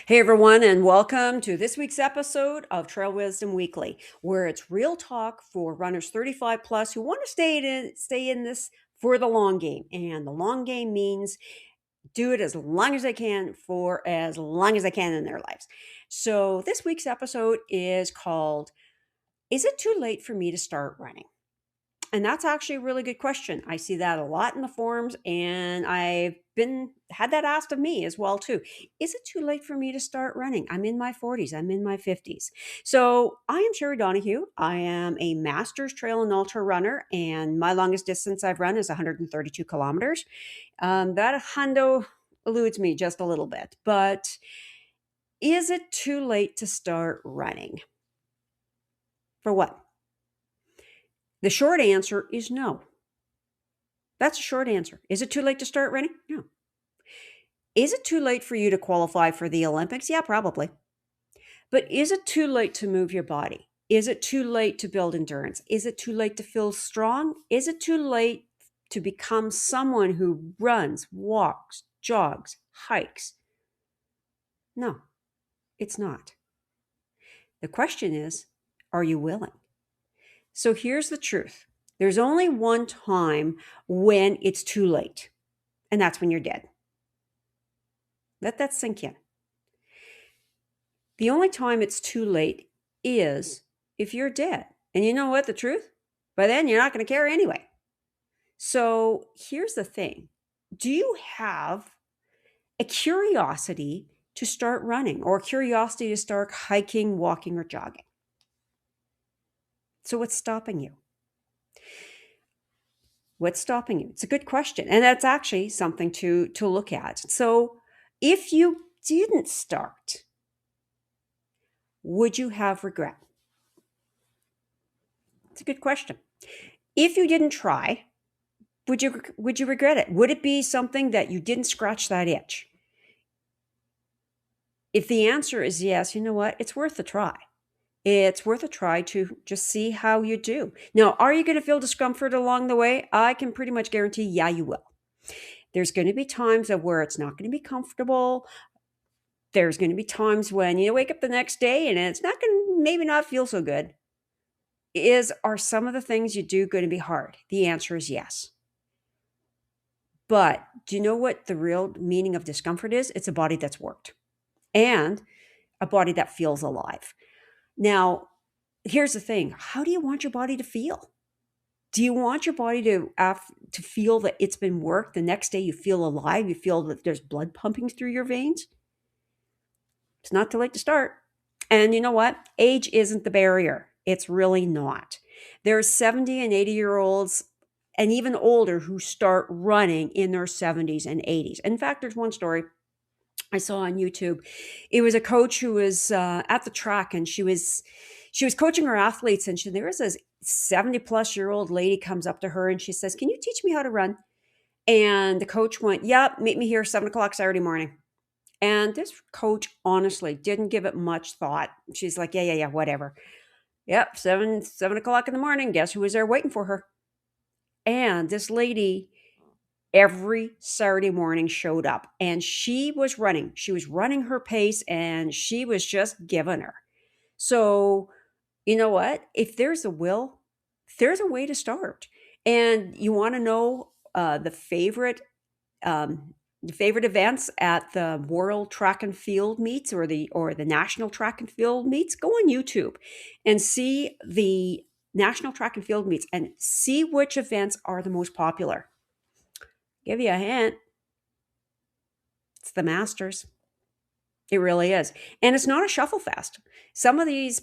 Hey everyone, and welcome to this week's episode of Trail Wisdom Weekly, where it's real talk for runners 35 plus who want to stay in this for the long game. And the long game means do it as long as they can for as long as they can in their lives. So this week's episode is called "Is It Too Late for Me to Start Running?" And that's actually a really good question. I see that a lot in the forums, and I've been had that asked of me as well too. Is it too late for me to start running? I'm in my 40s, I'm in my 50s. So I am Sherry Donahue. I am a master's trail and ultra runner, and my longest distance I've run is 132 kilometers. That hundo eludes me just a little bit, but is it too late to start running? For what? The short answer is no. That's a short answer. Is it too late to start running? No. Is it too late for you to qualify for the Olympics? Yeah, probably. But is it too late to move your body? Is it too late to build endurance? Is it too late to feel strong? Is it too late to become someone who runs, walks, jogs, hikes? No, it's not. The question is, are you willing? So here's the truth. There's only one time when it's too late, and that's when you're dead. Let that sink in. The only time it's too late is if you're dead. And you know what? The truth? By then, you're not going to care anyway. So here's the thing. Do you have a curiosity to start running or a curiosity to start hiking, walking, or jogging? So what's stopping you? What's stopping you? It's a good question. And that's actually something to look at. So if you didn't start, would you have regret? It's a good question. If you didn't try, would you regret it? Would it be something that you didn't scratch that itch? If the answer is yes, you know what? It's worth a try. It's worth a try to just see how you do. Now, are you going to feel discomfort along the way? I can pretty much guarantee, yeah, you will. There's going to be times of where it's not going to be comfortable. There's going to be times when you wake up the next day and it's not going to maybe not feel so good. Are some of the things you do going to be hard? The answer is yes. But do you know what the real meaning of discomfort is? It's a body that's worked and a body that feels alive. Now, here's the thing. How do you want your body to feel? Do you want your body to feel that it's been worked? The next day you feel alive, you feel that there's blood pumping through your veins? It's not too late to start. And you know what? Age isn't the barrier. It's really not. There's 70 and 80-year-olds and even older who start running in their 70s and 80s. In fact, there's one story I saw on YouTube. It was a coach who was at the track, and she was coaching her athletes, and there was this 70-plus-year-old lady comes up to her and she says, "Can you teach me how to run?" And the coach went, "Yep, meet me here 7 o'clock Saturday morning." And this coach honestly didn't give it much thought. She's like, yeah, whatever. Yep, 7 o'clock in the morning. Guess who was there waiting for her? And this lady every Saturday morning showed up, and she was running. She was running her pace, and she was just giving her. So, you know what? If there's a will, there's a way to start. And you want to know the favorite events at the World Track and Field meets or the National Track and Field meets? Go on YouTube and see the National Track and Field meets and see which events are the most popular. Give you a hint. It's the Masters. It really is. And it's not a shuffle fest. Some of these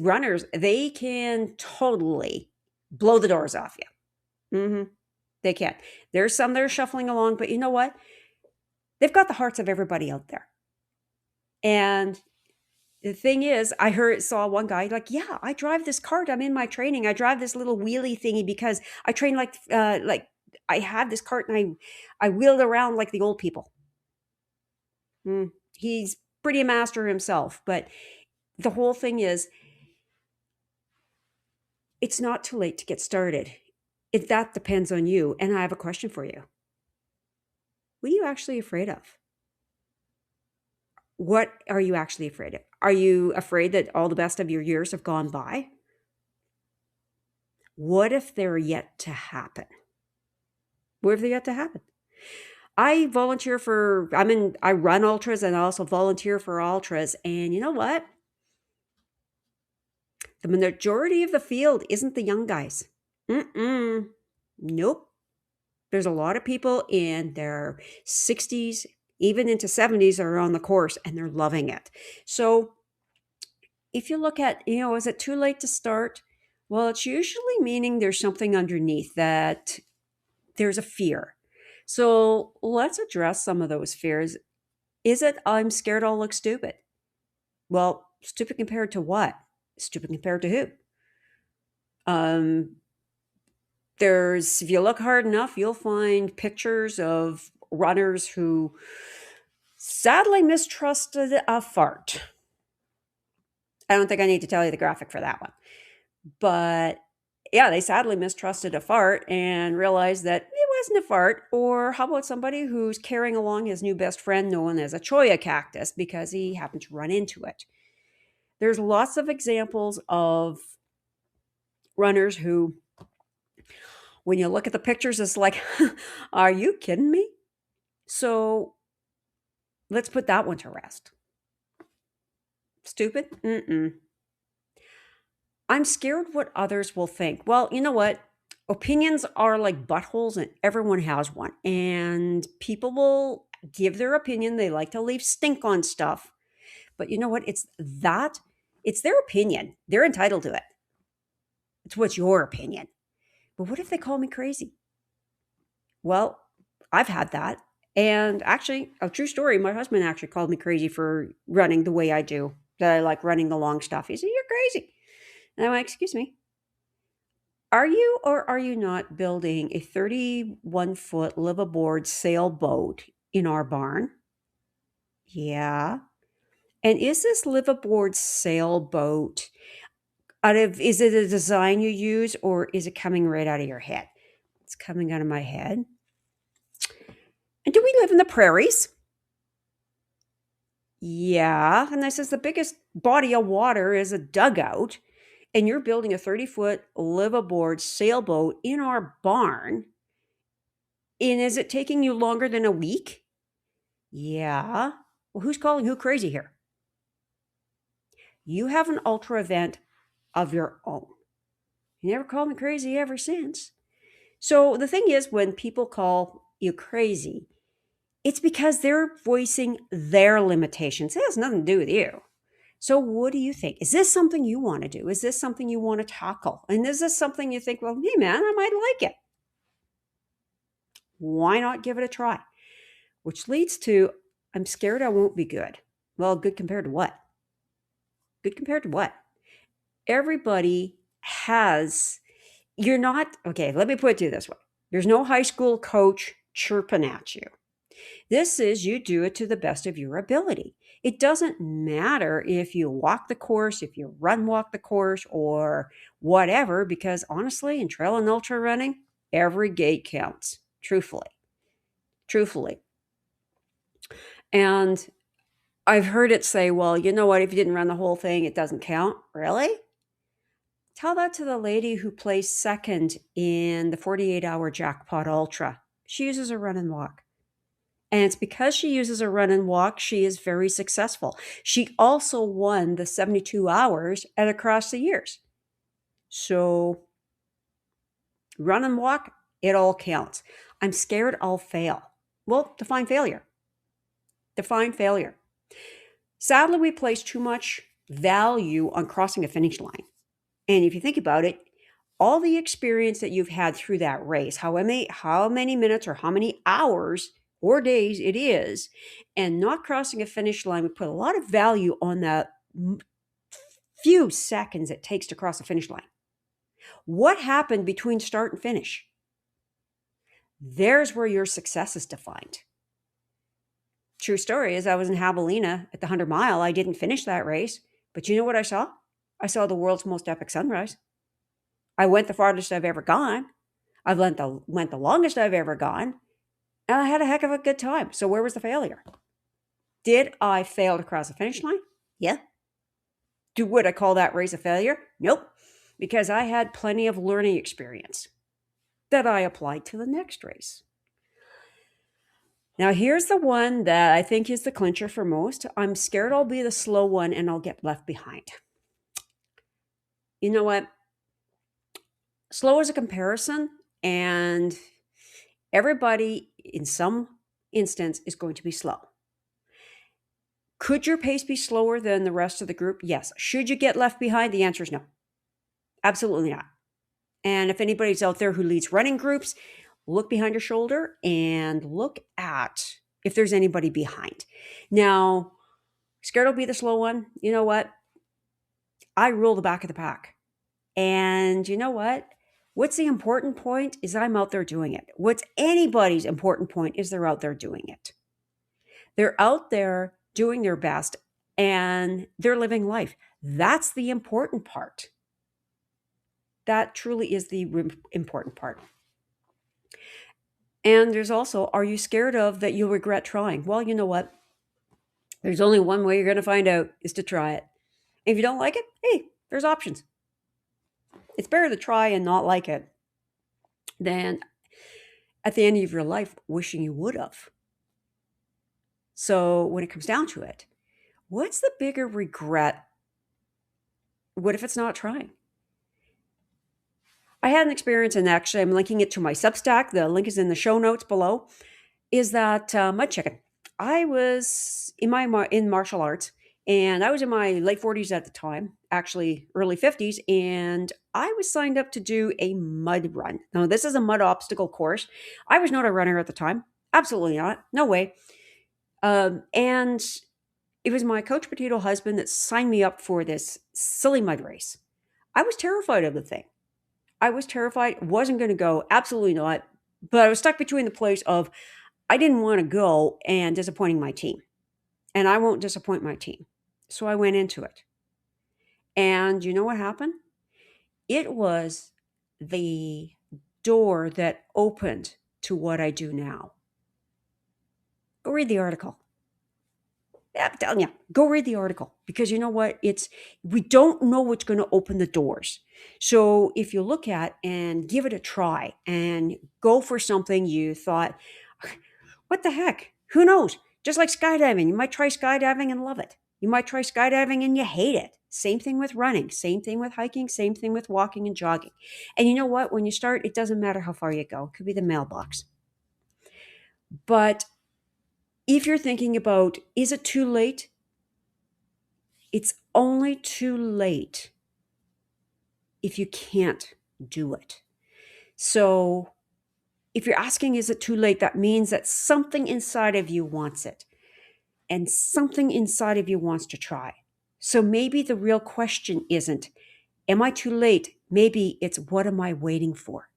runners, they can totally blow the doors off you. They can. There's some that are shuffling along, but you know what? They've got the hearts of everybody out there. And the thing is, saw one guy like, yeah, I drive this cart. I'm in my training. I drive this little wheelie thingy because I train like I had this cart and I wheeled around like the old people. He's pretty a master himself, but the whole thing is, it's not too late to get started. If that depends on you. And I have a question for you. What are you actually afraid of? What are you actually afraid of? Are you afraid that all the best of your years have gone by? What if they're yet to happen? What if they're yet to happen? I run ultras and I also volunteer for ultras. And you know what? The majority of the field isn't the young guys. Mm-mm. Nope. There's a lot of people in their 60s, even into 70s are on the course and they're loving it. So if you look at, is it too late to start? Well, it's usually meaning there's something underneath that there's a fear. So let's address some of those fears. Is it I'm scared I'll look stupid? Well, stupid compared to what? Stupid compared to who? Um, if you look hard enough, you'll find pictures of runners who sadly mistrusted a fart. I don't think I need to tell you the graphic for that one. But yeah, they sadly mistrusted a fart and realized that it wasn't a fart. Or how about somebody who's carrying along his new best friend known as a cholla cactus because he happened to run into it? There's lots of examples of runners who, when you look at the pictures, it's like, are you kidding me? So let's put that one to rest. Stupid? Mm-mm. I'm scared what others will think. Well, you know what? Opinions are like buttholes and everyone has one. And people will give their opinion. They like to leave stink on stuff. But you know what? It's their opinion. They're entitled to it. It's what's your opinion. But what if they call me crazy? Well, I've had that. And actually, a true story, my husband actually called me crazy for running the way I do, that I like running the long stuff. He said, "You're crazy." And I'm like, "Excuse me. Are you or are you not building a 31-foot liveaboard sailboat in our barn?" Yeah. And is this liveaboard sailboat is it a design you use or is it coming right out of your head? It's coming out of my head. And do we live in the prairies? Yeah. And this is the biggest body of water is a dugout. And you're building a 30-foot liveaboard sailboat in our barn. And is it taking you longer than a week? Yeah. Well, who's calling who crazy here? You have an ultra event of your own. You never called me crazy ever since. So the thing is, when people call you crazy, it's because they're voicing their limitations. It has nothing to do with you. So what do you think? Is this something you want to do? Is this something you want to tackle? And is this something you think, well, hey man, I might like it? Why not give it a try? Which leads to, I'm scared I won't be good. Well, good compared to what? Good compared to what? Everybody has, you're not, okay, let me put it to you this way. There's no high school coach chirping at you. This is you do it to the best of your ability. It doesn't matter if you walk the course, if you walk the course, or whatever, because honestly, in trail and ultra running, every gate counts, truthfully. Truthfully. And I've heard it say, well, you know what? If you didn't run the whole thing, it doesn't count. Really? Tell that to the lady who placed second in the 48-hour jackpot ultra. She uses a run and walk. And it's because she uses a run and walk, she is very successful. She also won the 72 hours at across the years. So run and walk, it all counts. I'm scared I'll fail. Well, define failure. Define failure. Sadly, we place too much value on crossing a finish line. And if you think about it, all the experience that you've had through that race, how many minutes or how many hours or days it is, and not crossing a finish line, we put a lot of value on that few seconds it takes to cross a finish line. What happened between start and finish? There's where your success is defined. True story is I was in Javelina at the 100 mile. I didn't finish that race, but you know what I saw? I saw the world's most epic sunrise. I went the farthest I've ever gone. I've went the longest I've ever gone. And I had a heck of a good time. So where was the failure? Did I fail to cross the finish line? Yeah. Would I call that race a failure? Nope. Because I had plenty of learning experience that I applied to the next race. Now, here's the one that I think is the clincher for most. I'm scared I'll be the slow one and I'll get left behind. You know what? Slow is a comparison, and everybody in some instance is going to be slow. Could your pace be slower than the rest of the group? Yes. Should you get left behind? The answer is no. Absolutely not. And if anybody's out there who leads running groups, look behind your shoulder and look at if there's anybody behind. Now, scared I'll be the slow one. You know what? I rule the back of the pack. And you know what? What's the important point is I'm out there doing it. What's anybody's important point is they're out there doing it. They're out there doing their best and they're living life. That's the important part. That truly is the important part. And there's also, are you scared of that you'll regret trying? Well, you know what? There's only one way you're going to find out is to try it. If you don't like it, hey, there's options. It's better to try and not like it than at the end of your life wishing you would have. So when it comes down to it, what's the bigger regret? What if it's not trying? I had an experience, and actually I'm linking it to my Substack. The link is in the show notes below. Is that mud chicken? I was in martial arts, and I was in my late 40s at the time, actually early 50s, and I was signed up to do a mud run. Now, this is a mud obstacle course. I was not a runner at the time. Absolutely not. No way. And it was my Coach Potato husband that signed me up for this silly mud race. I was terrified of the thing. I was terrified. Wasn't going to go. Absolutely not. But I was stuck between the place of I didn't want to go and disappointing my team. And I won't disappoint my team. So I went into it. And you know what happened? It was the door that opened to what I do now. Go read the article. Yeah, I'm telling you, go read the article, because you know what? We don't know what's going to open the doors. So if you look at and give it a try and go for something you thought, what the heck? Who knows? Just like skydiving, you might try skydiving and love it. You might try skydiving and you hate it. Same thing with running, same thing with hiking, same thing with walking and jogging. And you know what? When you start, it doesn't matter how far you go. It could be the mailbox. But if you're thinking about, is it too late? It's only too late if you can't do it. So if you're asking, is it too late? That means that something inside of you wants it. And something inside of you wants to try. So maybe the real question isn't, am I too late? Maybe it's, what am I waiting for?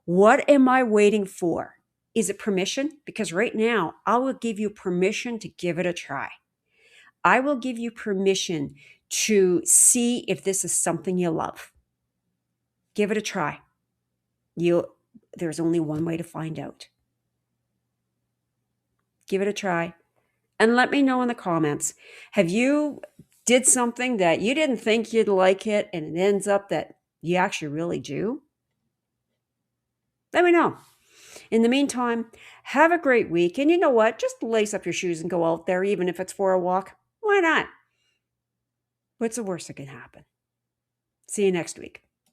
What am I waiting for? Is it permission? Because right now, I will give you permission to give it a try. I will give you permission to see if this is something you love. Give it a try. There's only one way to find out. Give it a try. And let me know in the comments, have you did something that you didn't think you'd like it and it ends up that you actually really do? Let me know. In the meantime, have a great week. And you know what? Just lace up your shoes and go out there, even if it's for a walk. Why not? What's the worst that can happen? See you next week.